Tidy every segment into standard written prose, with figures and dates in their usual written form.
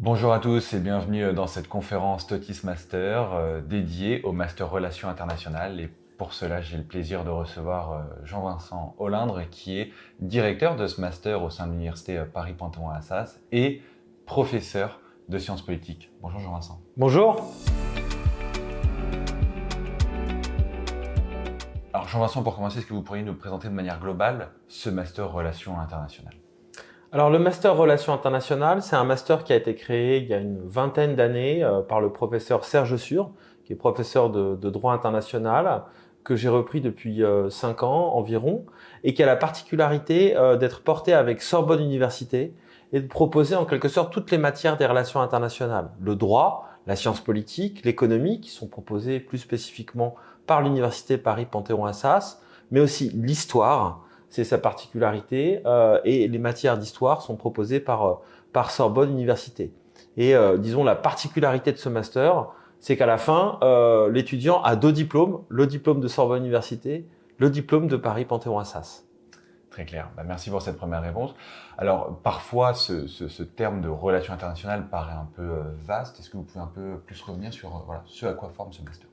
Bonjour à tous et bienvenue dans cette conférence TOTIS Master dédiée au Master Relations Internationales. Et pour cela, j'ai le plaisir de recevoir Jean-Vincent Olindre, qui est directeur de ce Master au sein de l'Université Paris-Panthéon-Assas et professeur de sciences politiques. Bonjour Jean-Vincent. Bonjour. Alors Jean-Vincent, pour commencer, est-ce que vous pourriez nous présenter de manière globale ce Master Relations Internationales ? Alors le Master Relations Internationales, c'est un master qui a été créé il y a une vingtaine d'années par le professeur Serge Sur, qui est professeur de droit international, que j'ai repris depuis 5 ans environ, et qui a la particularité d'être porté avec Sorbonne Université et de proposer en quelque sorte toutes les matières des relations internationales. Le droit, la science politique, l'économie, qui sont proposées plus spécifiquement par l'Université Paris-Panthéon-Assas, mais aussi l'histoire. C'est sa particularité et les matières d'histoire sont proposées par Sorbonne Université. Et disons la particularité de ce master, c'est qu'à la fin, l'étudiant a 2 diplômes, le diplôme de Sorbonne Université, le diplôme de Paris-Panthéon-Assas. Très clair. Merci pour cette première réponse. Alors, parfois, ce terme de relations internationales paraît un peu vaste. Est-ce que vous pouvez un peu plus revenir sur ce à quoi forme ce master ?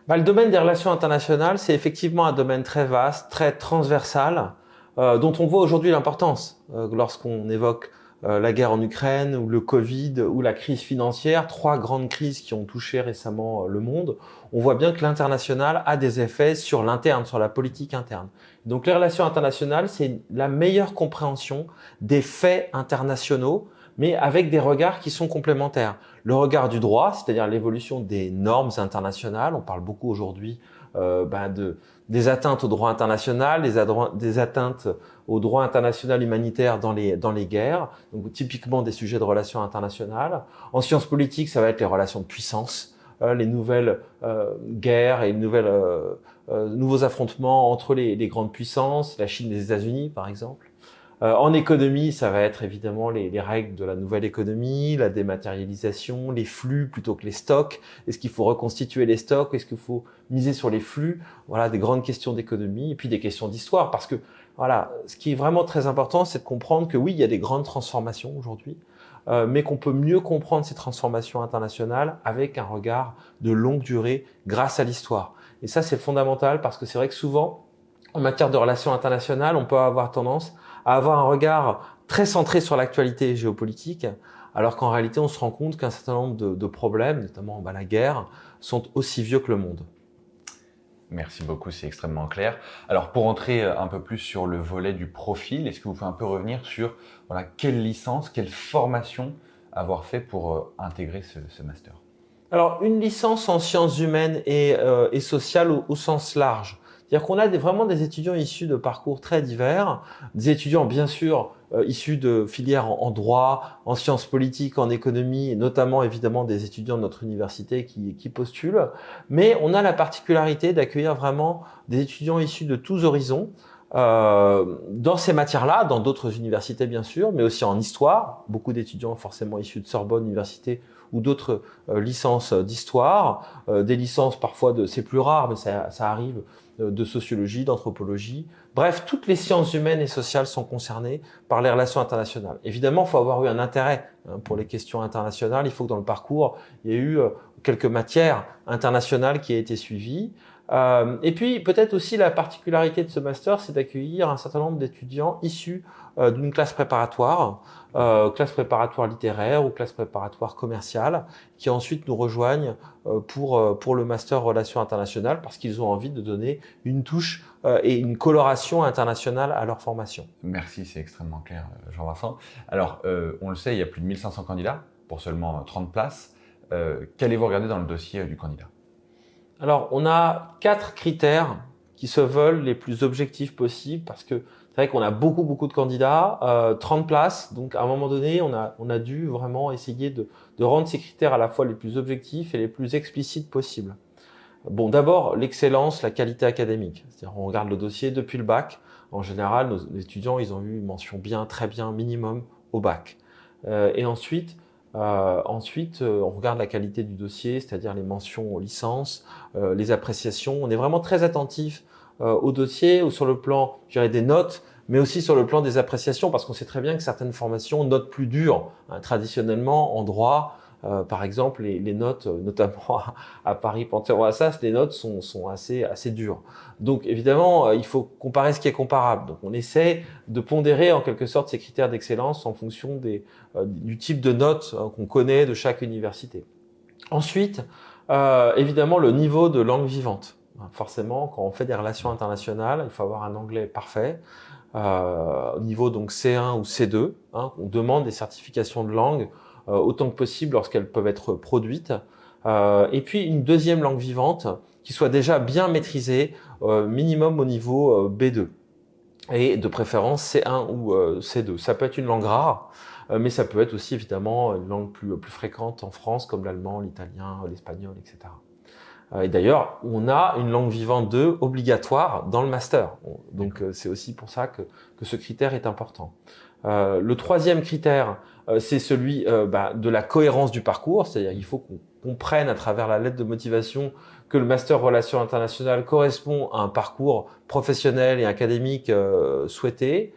Le domaine des relations internationales, c'est effectivement un domaine très vaste, très transversal, dont on voit aujourd'hui l'importance lorsqu'on évoque la guerre en Ukraine ou le Covid ou la crise financière, 3 grandes crises qui ont touché récemment le monde. On voit bien que l'international a des effets sur l'interne, sur la politique interne. Donc les relations internationales, c'est la meilleure compréhension des faits internationaux, mais avec des regards qui sont complémentaires. Le regard du droit, c'est-à-dire l'évolution des normes internationales. On parle beaucoup aujourd'hui des atteintes au droit international, des atteintes au droit international humanitaire dans les guerres, donc typiquement des sujets de relations internationales. En sciences politiques, ça va être les relations de puissance, les nouvelles guerres et nouveaux affrontements entre les grandes puissances, la Chine et les États-Unis par exemple. En économie, ça va être évidemment les règles de la nouvelle économie, la dématérialisation, les flux plutôt que les stocks. Est-ce qu'il faut reconstituer les stocks? Est-ce qu'il faut miser sur les flux? Voilà, des grandes questions d'économie et puis des questions d'histoire. Parce que voilà, ce qui est vraiment très important, c'est de comprendre que oui, il y a des grandes transformations aujourd'hui, mais qu'on peut mieux comprendre ces transformations internationales avec un regard de longue durée grâce à l'histoire. Et ça, c'est fondamental parce que c'est vrai que souvent, en matière de relations internationales, on peut avoir tendance à avoir un regard très centré sur l'actualité géopolitique, alors qu'en réalité, on se rend compte qu'un certain nombre de problèmes, notamment la guerre, sont aussi vieux que le monde. Merci beaucoup, c'est extrêmement clair. Alors, pour entrer un peu plus sur le volet du profil, est-ce que vous pouvez un peu revenir sur quelle licence, quelle formation avoir fait pour intégrer ce master ? Alors, une licence en sciences humaines et sociales au sens large. C'est-à-dire qu'on a vraiment des étudiants issus de parcours très divers, des étudiants bien sûr issus de filières en droit, en sciences politiques, en économie, et notamment évidemment des étudiants de notre université qui postulent. Mais on a la particularité d'accueillir vraiment des étudiants issus de tous horizons, dans ces matières-là, dans d'autres universités bien sûr, mais aussi en histoire. Beaucoup d'étudiants forcément issus de Sorbonne Université ou d'autres licences d'histoire, des licences parfois c'est plus rare, mais ça arrive, de sociologie, d'anthropologie. Bref, toutes les sciences humaines et sociales sont concernées par les relations internationales. Évidemment, il faut avoir eu un intérêt pour les questions internationales. Il faut que dans le parcours, il y ait eu quelques matières internationales qui aient été suivies. Et puis, peut-être aussi la particularité de ce master, c'est d'accueillir un certain nombre d'étudiants issus d'une classe préparatoire littéraire ou classe préparatoire commerciale, qui ensuite nous rejoignent pour le master relations internationales parce qu'ils ont envie de donner une touche et une coloration internationale à leur formation. Merci, c'est extrêmement clair, Jean-Vincent. Alors, on le sait, il y a plus de 1500 candidats pour seulement 30 places. Qu'allez-vous regarder dans le dossier du candidat ? Alors, on a 4 critères qui se veulent les plus objectifs possibles parce que c'est vrai qu'on a beaucoup de candidats, 30 places. Donc, à un moment donné, on a dû vraiment essayer de rendre ces critères à la fois les plus objectifs et les plus explicites possibles. Bon, d'abord, l'excellence, la qualité académique. C'est-à-dire, on regarde le dossier depuis le bac. En général, nos étudiants, ils ont eu une mention bien, très bien, minimum au bac. Et ensuite, on regarde la qualité du dossier, c'est-à-dire les mentions aux licences, les appréciations. On est vraiment très attentif au dossier ou sur le plan, je dirais, des notes, mais aussi sur le plan des appréciations, parce qu'on sait très bien que certaines formations notent plus dur. Traditionnellement, en droit, par exemple, les notes, notamment à Paris Panthéon-Assas, les notes sont assez dures. Donc évidemment, il faut comparer ce qui est comparable. Donc on essaie de pondérer en quelque sorte ces critères d'excellence en fonction du type de notes qu'on connaît de chaque université. Ensuite, évidemment, le niveau de langue vivante. Forcément, quand on fait des relations internationales, il faut avoir un anglais parfait. Au niveau donc C1 ou C2, on demande des certifications de langue autant que possible lorsqu'elles peuvent être produites. Et puis une deuxième langue vivante qui soit déjà bien maîtrisée, minimum au niveau B2. Et de préférence C1 ou C2. Ça peut être une langue rare, mais ça peut être aussi évidemment une langue plus fréquente en France, comme l'allemand, l'italien, l'espagnol, etc. Et d'ailleurs, on a une langue vivante 2 obligatoire dans le master. Donc c'est aussi pour ça que ce critère est important. Le troisième critère, c'est celui de la cohérence du parcours, c'est-à-dire qu'il faut qu'on comprenne à travers la lettre de motivation que le master relations internationales correspond à un parcours professionnel et académique souhaité.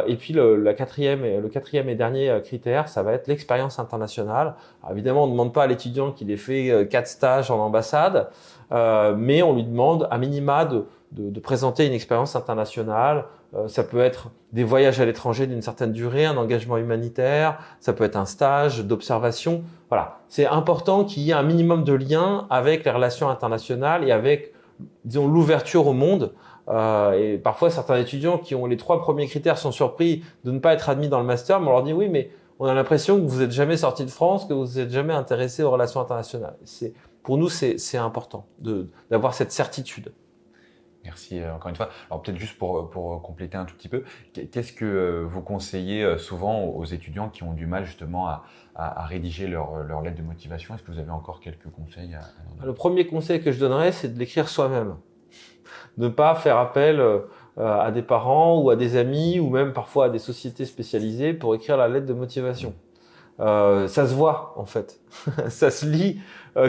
Et puis le quatrième et dernier critère, ça va être l'expérience internationale. Alors, évidemment, on ne demande pas à l'étudiant qu'il ait fait 4 stages en ambassade, mais on lui demande à minima de présenter une expérience internationale. Ça peut être des voyages à l'étranger d'une certaine durée, un engagement humanitaire, ça peut être un stage d'observation. Voilà, c'est important qu'il y ait un minimum de lien avec les relations internationales et avec, disons, l'ouverture au monde. Et parfois, certains étudiants qui ont les 3 premiers critères sont surpris de ne pas être admis dans le master, mais on leur dit oui, mais on a l'impression que vous n'êtes jamais sorti de France, que vous n'êtes jamais intéressé aux relations internationales. Pour nous, c'est important d'avoir cette certitude. Merci encore une fois. Alors peut-être juste pour compléter un tout petit peu, qu'est-ce que vous conseillez souvent aux étudiants qui ont du mal justement à rédiger leur lettre de motivation? Est-ce que vous avez encore quelques conseils Le premier conseil que je donnerais, c'est de l'écrire soi-même. Ne pas faire appel à des parents ou à des amis ou même parfois à des sociétés spécialisées pour écrire la lettre de motivation. Ça se voit en fait, ça se lit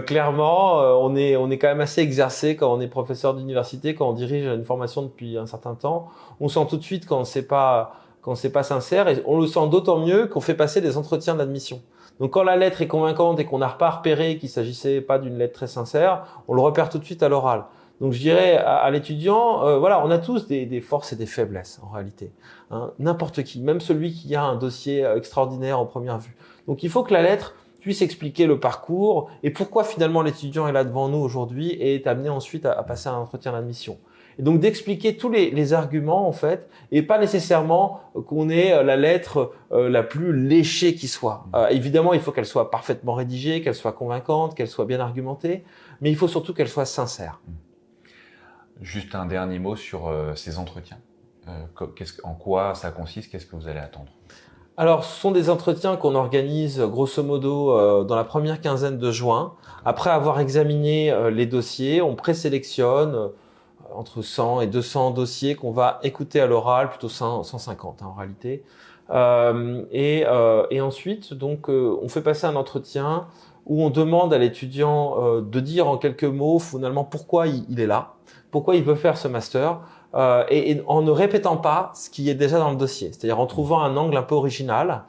clairement. On est quand même assez exercé quand on est professeur d'université, quand on dirige une formation depuis un certain temps. On sent tout de suite quand c'est pas sincère, et on le sent d'autant mieux qu'on fait passer des entretiens d'admission. Donc quand la lettre est convaincante et qu'on n'a pas repéré qu'il s'agissait pas d'une lettre très sincère, on le repère tout de suite à l'oral. Donc je dirais à l'étudiant, voilà, on a tous des forces et des faiblesses en réalité. N'importe qui, même celui qui a un dossier extraordinaire en première vue. Donc il faut que la lettre puisse expliquer le parcours et pourquoi finalement l'étudiant est là devant nous aujourd'hui et est amené ensuite à passer un entretien d'admission. Et donc d'expliquer tous les arguments en fait, et pas nécessairement qu'on ait la lettre la plus léchée qui soit. Évidemment, il faut qu'elle soit parfaitement rédigée, qu'elle soit convaincante, qu'elle soit bien argumentée, mais il faut surtout qu'elle soit sincère. Juste un dernier mot sur ces entretiens. En quoi ça consiste? Qu'est-ce que vous allez attendre? Alors, ce sont des entretiens qu'on organise grosso modo dans la première quinzaine de juin. Après avoir examiné les dossiers, on présélectionne entre 100 et 200 dossiers qu'on va écouter à l'oral, plutôt 150 en réalité. Et ensuite, donc, on fait passer un entretien où on demande à l'étudiant de dire en quelques mots finalement pourquoi il est là, pourquoi il veut faire ce master, et en ne répétant pas ce qui est déjà dans le dossier, c'est-à-dire en trouvant un angle un peu original.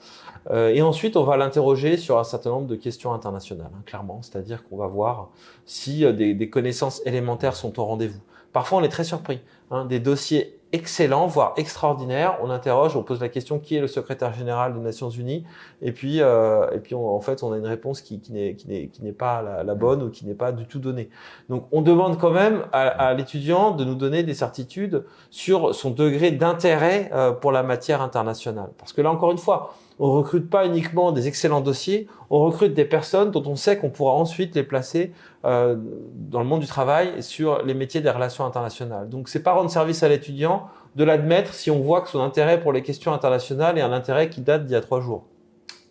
Et ensuite, on va l'interroger sur un certain nombre de questions internationales, clairement, c'est-à-dire qu'on va voir si des connaissances élémentaires sont au rendez-vous. Parfois, on est très surpris. Des dossiers excellents, voire extraordinaires. On interroge, on pose la question qui est le secrétaire général des Nations Unies, et puis en fait, on a une réponse qui n'est pas la bonne ou qui n'est pas du tout donnée. Donc, on demande quand même à l'étudiant de nous donner des certitudes sur son degré d'intérêt pour la matière internationale. Parce que là, encore une fois, on recrute pas uniquement des excellents dossiers, on recrute des personnes dont on sait qu'on pourra ensuite les placer dans le monde du travail et sur les métiers des relations internationales. Donc, c'est pas rendre service à l'étudiant de l'admettre si on voit que son intérêt pour les questions internationales est un intérêt qui date d'il y a 3 jours.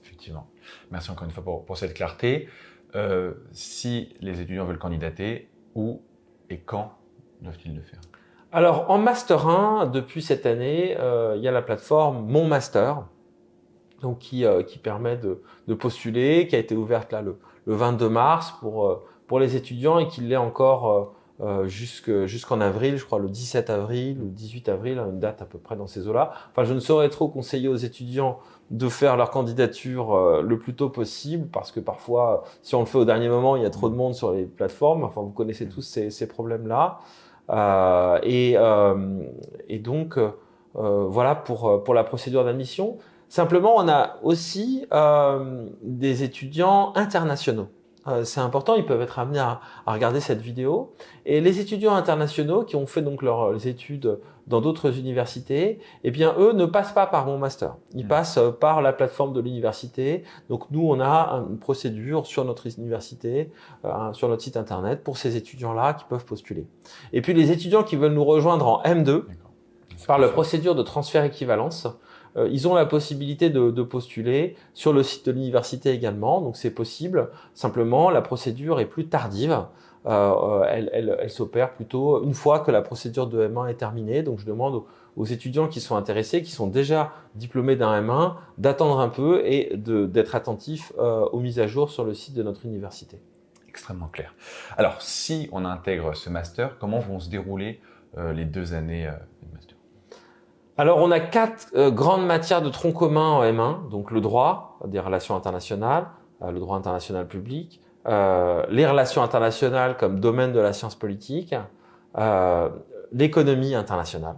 Effectivement. Merci encore une fois pour cette clarté. Si les étudiants veulent candidater, où et quand doivent-ils le faire? Alors, en Master 1, depuis cette année, il y a la plateforme Mon Master, donc qui permet de postuler, qui a été ouverte là le 22 mars pour les étudiants et qui l'est encore jusqu'en avril, je crois le 17 avril ou 18 avril, une date à peu près dans ces eaux-là. Enfin, je ne saurais trop conseiller aux étudiants de faire leur candidature le plus tôt possible, parce que parfois, si on le fait au dernier moment, il y a trop de monde sur les plateformes. Enfin, vous connaissez tous ces problèmes-là. Et donc, voilà pour la procédure d'admission. Simplement, on a aussi des étudiants internationaux. C'est important, ils peuvent être amenés à regarder cette vidéo. Et les étudiants internationaux qui ont fait donc leurs études dans d'autres universités, eh bien, eux ne passent pas par mon master. Ils passent par la plateforme de l'université. Donc, nous, on a une procédure sur notre université, sur notre site internet, pour ces étudiants-là qui peuvent postuler. Et puis, les étudiants qui veulent nous rejoindre en M2, par la procédure de transfert équivalence, ils ont la possibilité de postuler sur le site de l'université également, donc c'est possible. Simplement, la procédure est plus tardive. Elle s'opère plutôt une fois que la procédure de M1 est terminée. Donc, je demande aux étudiants qui sont intéressés, qui sont déjà diplômés d'un M1, d'attendre un peu et d'être attentifs aux mises à jour sur le site de notre université. Extrêmement clair. Alors, si on intègre ce master, comment vont se dérouler les 2 années de master? Alors, on a 4 grandes matières de tronc commun en M1, donc le droit, des relations internationales, le droit international public, les relations internationales comme domaine de la science politique, l'économie internationale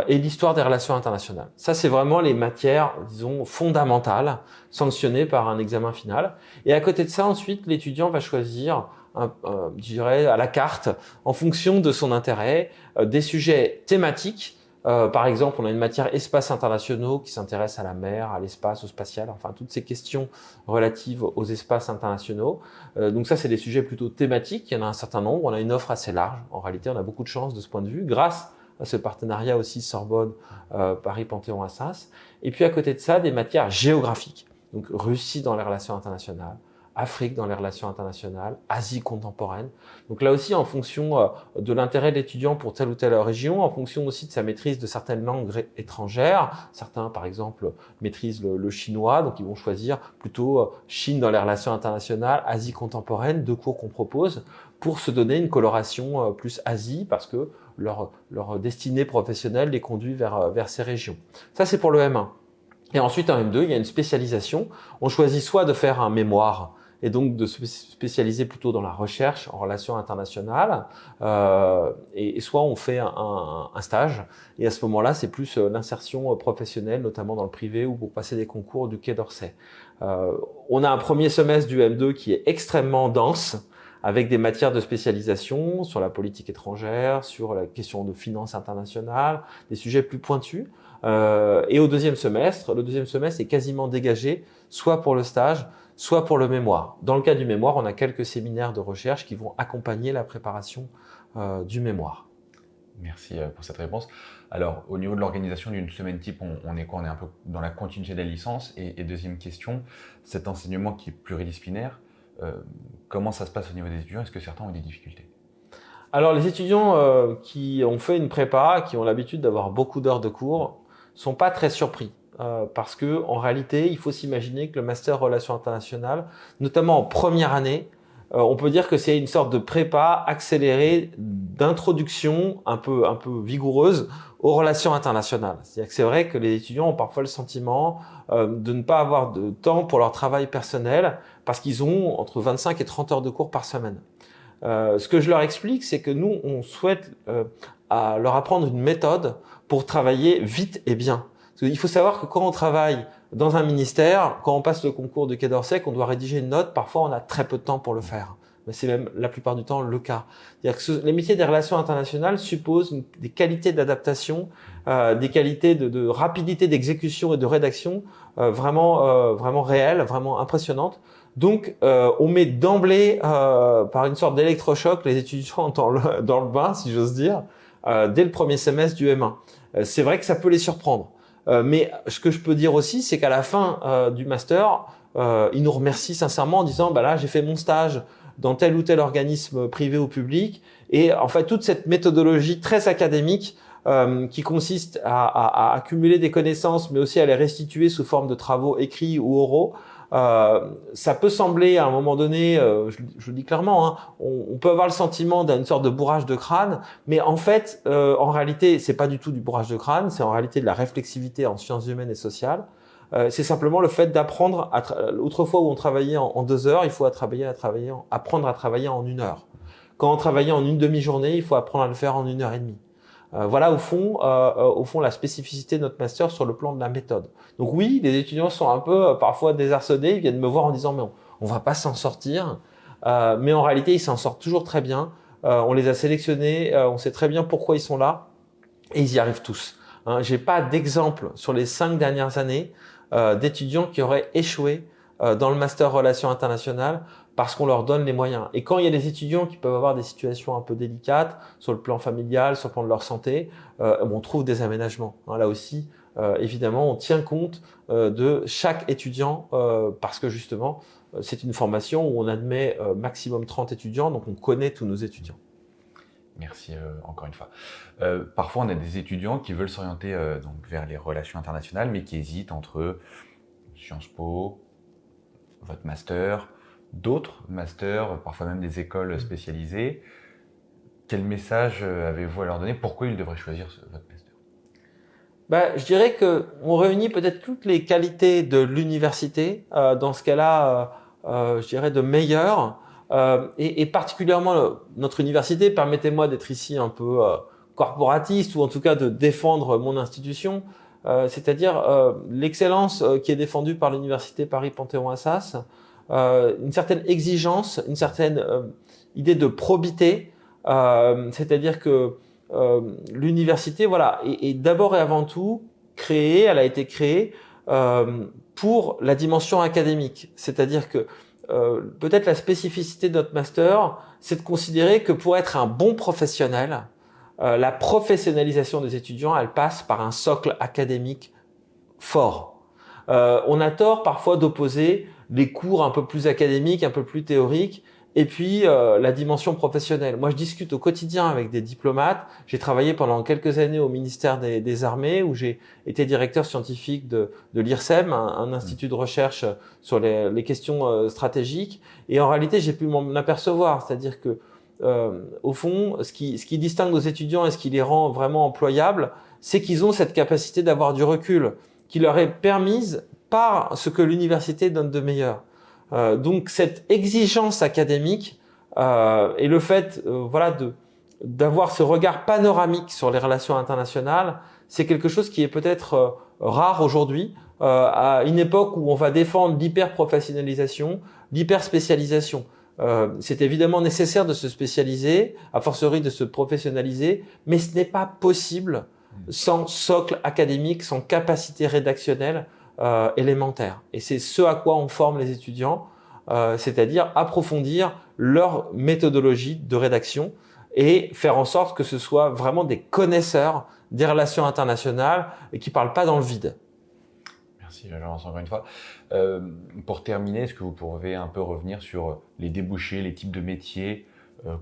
et l'histoire des relations internationales. Ça, c'est vraiment les matières, disons, fondamentales, sanctionnées par un examen final. Et à côté de ça, ensuite, l'étudiant va choisir, je dirais, à la carte, en fonction de son intérêt, des sujets thématiques. Par exemple, on a une matière espaces internationaux qui s'intéresse à la mer, à l'espace, au spatial, enfin toutes ces questions relatives aux espaces internationaux. Donc ça, c'est des sujets plutôt thématiques. Il y en a un certain nombre. On a une offre assez large. En réalité, on a beaucoup de chance de ce point de vue, grâce à ce partenariat aussi Sorbonne, Paris, Panthéon-Assas. Et puis à côté de ça, des matières géographiques. Donc Russie dans les relations internationales, Afrique dans les relations internationales, Asie contemporaine. Donc là aussi, en fonction de l'intérêt de l'étudiant pour telle ou telle région, en fonction aussi de sa maîtrise de certaines langues étrangères. Certains, par exemple, maîtrisent le chinois, donc ils vont choisir plutôt Chine dans les relations internationales, Asie contemporaine, 2 cours qu'on propose, pour se donner une coloration plus Asie, parce que leur destinée professionnelle les conduit vers ces régions. Ça, c'est pour le M1. Et ensuite, en M2, il y a une spécialisation. On choisit soit de faire un mémoire, et donc de se spécialiser plutôt dans la recherche en relations internationales, et soit on fait un stage, et à ce moment-là, c'est plus l'insertion professionnelle, notamment dans le privé ou pour passer des concours du Quai d'Orsay. On a un premier semestre du M2 qui est extrêmement dense, avec des matières de spécialisation sur la politique étrangère, sur la question de finances internationales, des sujets plus pointus. Et le deuxième semestre est quasiment dégagé, soit pour le stage, soit pour le mémoire. Dans le cas du mémoire, on a quelques séminaires de recherche qui vont accompagner la préparation du mémoire. Merci pour cette réponse. Alors, au niveau de l'organisation d'une semaine type, on est quoi? On est un peu dans la continuité de la licence. Et deuxième question, cet enseignement qui est pluridisciplinaire, comment ça se passe au niveau des étudiants? Est-ce que certains ont des difficultés? Alors, les étudiants qui ont fait une prépa, qui ont l'habitude d'avoir beaucoup d'heures de cours, sont pas très surpris. Parce que en réalité, il faut s'imaginer que le master relations internationales, notamment en première année, on peut dire que c'est une sorte de prépa accélérée d'introduction un peu vigoureuse aux relations internationales. C'est-à-dire que c'est vrai que les étudiants ont parfois le sentiment de ne pas avoir de temps pour leur travail personnel parce qu'ils ont entre 25 et 30 heures de cours par semaine. Ce que je leur explique, c'est que nous, on souhaite leur apprendre une méthode pour travailler vite et bien. Il faut savoir que quand on travaille dans un ministère, quand on passe le concours de Quai d'Orsay, qu'on doit rédiger une note, parfois on a très peu de temps pour le faire. Mais c'est même la plupart du temps le cas. C'est-à-dire que les métiers des relations internationales supposent des qualités d'adaptation, des qualités de rapidité d'exécution et de rédaction vraiment réelles, vraiment impressionnantes. Donc, on met d'emblée, par une sorte d'électrochoc, les étudiants dans le bain, si j'ose dire, dès le premier semestre du M1. C'est vrai que ça peut les surprendre. Mais ce que je peux dire aussi, c'est qu'à la fin du master, ils nous remercient sincèrement en disant bah là j'ai fait mon stage dans tel ou tel organisme privé ou public, et en fait toute cette méthodologie très académique qui consiste à accumuler des connaissances mais aussi à les restituer sous forme de travaux écrits ou oraux, Ça peut sembler à un moment donné, je le dis clairement, hein, on peut avoir le sentiment d'une sorte de bourrage de crâne, mais en fait, en réalité, c'est pas du tout du bourrage de crâne, c'est en réalité de la réflexivité en sciences humaines et sociales. C'est simplement le fait d'apprendre. Autrefois où on travaillait en 2 heures, il faut apprendre à travailler en 1 heure. Quand on travaillait en une demi-journée, il faut apprendre à le faire en 1 heure et demie. Voilà au fond la spécificité de notre master sur le plan de la méthode. Donc oui, les étudiants sont un peu parfois désarçonnés, ils viennent me voir en disant mais on va pas s'en sortir, mais en réalité ils s'en sortent toujours très bien. On les a sélectionnés, on sait très bien pourquoi ils sont là et ils y arrivent tous. Hein, j'ai pas d'exemple sur les 5 dernières années d'étudiants qui auraient échoué dans le master relations internationales parce qu'on leur donne les moyens. Et quand il y a des étudiants qui peuvent avoir des situations un peu délicates sur le plan familial, sur le plan de leur santé, on trouve des aménagements. Hein, là aussi, évidemment, on tient compte de chaque étudiant parce que justement, c'est une formation où on admet maximum 30 étudiants, donc on connaît tous nos étudiants. Merci encore une fois. Parfois, on a des étudiants qui veulent s'orienter donc vers les relations internationales, mais qui hésitent entre Sciences Po, votre master, d'autres masters, parfois même des écoles spécialisées. Quel message avez-vous à leur donner? Pourquoi ils devraient choisir votre master? Je dirais qu'on réunit peut-être toutes les qualités de l'université, dans ce cas-là, je dirais de meilleures. Et particulièrement notre université, permettez-moi d'être ici un peu corporatiste ou en tout cas de défendre mon institution, c'est-à-dire l'excellence qui est défendue par l'université Paris-Panthéon-Assas, une certaine exigence, une certaine idée de probité, c'est-à-dire que l'université, voilà, est d'abord et avant tout créée, elle a été créée pour la dimension académique, c'est-à-dire que peut-être la spécificité de notre master, c'est de considérer que pour être un bon professionnel, la professionnalisation des étudiants, elle passe par un socle académique fort. On a tort parfois d'opposer les cours un peu plus académiques, un peu plus théoriques, et puis la dimension professionnelle. Moi, je discute au quotidien avec des diplomates. J'ai travaillé pendant quelques années au ministère des Armées, où j'ai été directeur scientifique de l'IRSEM, un institut de recherche sur les questions stratégiques. Et en réalité, j'ai pu m'en apercevoir, c'est-à-dire que au fond, ce qui distingue nos étudiants et ce qui les rend vraiment employables, c'est qu'ils ont cette capacité d'avoir du recul, qui leur est permise par ce que l'université donne de meilleur. Donc cette exigence académique et le fait d'avoir ce regard panoramique sur les relations internationales, c'est quelque chose qui est peut-être rare aujourd'hui, à une époque où on va défendre l'hyper-professionnalisation, l'hyper-spécialisation. C'est évidemment nécessaire de se spécialiser, a fortiori de se professionnaliser, mais ce n'est pas possible sans socle académique, sans capacité rédactionnelle élémentaire. Et c'est ce à quoi on forme les étudiants, c'est-à-dire approfondir leur méthodologie de rédaction et faire en sorte que ce soit vraiment des connaisseurs des relations internationales et qui ne parlent pas dans le vide. Merci, j'avance encore une fois. Pour terminer, est-ce que vous pourriez un peu revenir sur les débouchés, les types de métiers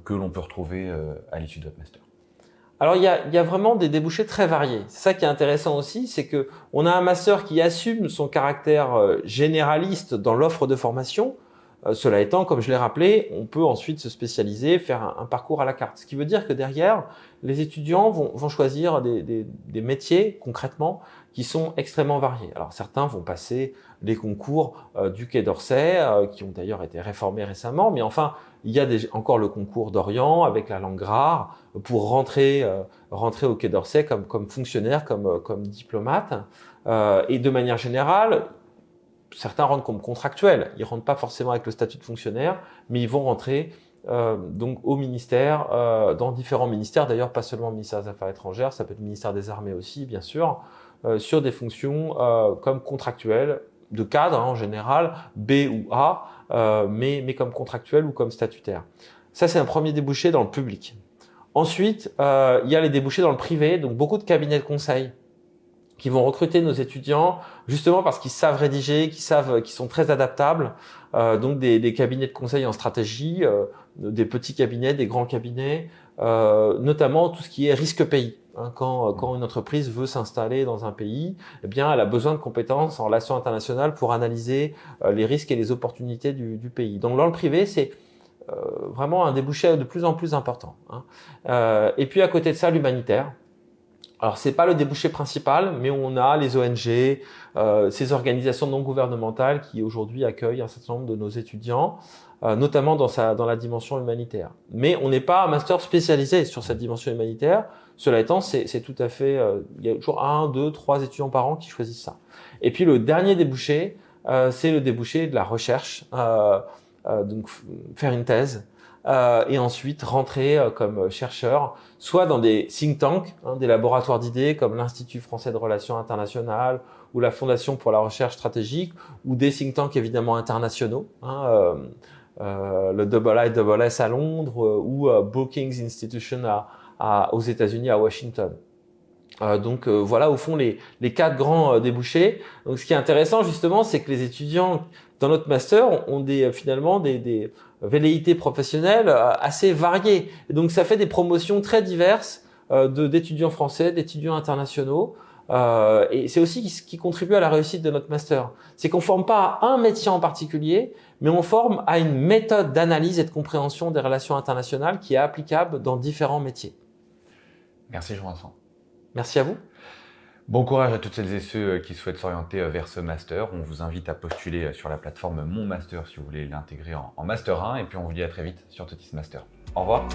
que l'on peut retrouver à l'issue de votre master? Alors, il y a vraiment des débouchés très variés. C'est ça qui est intéressant aussi, c'est que on a un master qui assume son caractère généraliste dans l'offre de formation. Cela étant, comme je l'ai rappelé, on peut ensuite se spécialiser, faire un parcours à la carte. Ce qui veut dire que derrière, les étudiants vont choisir des métiers concrètement qui sont extrêmement variés. Alors certains vont passer les concours du Quai d'Orsay, qui ont d'ailleurs été réformés récemment, mais enfin, il y a encore le concours d'Orient avec la langue rare pour rentrer au Quai d'Orsay comme fonctionnaire, comme diplomate. Et de manière générale, certains rentrent comme contractuels. Ils rentrent pas forcément avec le statut de fonctionnaire, mais ils vont rentrer donc au ministère, dans différents ministères, d'ailleurs pas seulement le ministère des Affaires étrangères, ça peut être le ministère des Armées aussi, bien sûr, sur des fonctions comme contractuelles, de cadre en général, B ou A, mais comme contractuel ou comme statutaire. Ça, c'est un premier débouché dans le public. Ensuite, il y a les débouchés dans le privé, donc beaucoup de cabinets de conseil qui vont recruter nos étudiants justement parce qu'ils savent rédiger, qu'ils sont très adaptables. Donc des cabinets de conseil en stratégie, des petits cabinets, des grands cabinets, notamment tout ce qui est risque pays. Hein, quand une entreprise veut s'installer dans un pays, eh bien, elle a besoin de compétences en relations internationales pour analyser les risques et les opportunités du pays. Donc dans le privé, c'est vraiment un débouché de plus en plus important. Hein. Et puis à côté de ça, l'humanitaire. Alors c'est pas le débouché principal, mais on a les ONG, ces organisations non gouvernementales qui aujourd'hui accueillent un certain nombre de nos étudiants, notamment dans la dimension humanitaire. Mais on n'est pas un master spécialisé sur cette dimension humanitaire. Cela étant, c'est tout à fait. Il y a toujours 1, 2, 3 étudiants par an qui choisissent ça. Et puis le dernier débouché, c'est le débouché de la recherche, donc faire une thèse. Et ensuite rentrer comme chercheur, soit dans des think tanks, hein, des laboratoires d'idées comme l'Institut français de relations internationales ou la Fondation pour la recherche stratégique, ou des think tanks évidemment internationaux, hein, le IISS à Londres ou Brookings Institution aux États-Unis, à Washington. Donc voilà au fond les 4 grands débouchés. Donc ce qui est intéressant justement, c'est que les étudiants dans notre master ont finalement des velléités professionnelles assez variées. Et donc ça fait des promotions très diverses d'étudiants français, d'étudiants internationaux. Et c'est aussi ce qui contribue à la réussite de notre master. C'est qu'on forme pas à un métier en particulier, mais on forme à une méthode d'analyse et de compréhension des relations internationales qui est applicable dans différents métiers. Merci Jean-Vincent. Merci à vous. Bon courage à toutes celles et ceux qui souhaitent s'orienter vers ce master. On vous invite à postuler sur la plateforme Mon Master si vous voulez l'intégrer en Master 1. Et puis on vous dit à très vite sur Totis Master. Au revoir.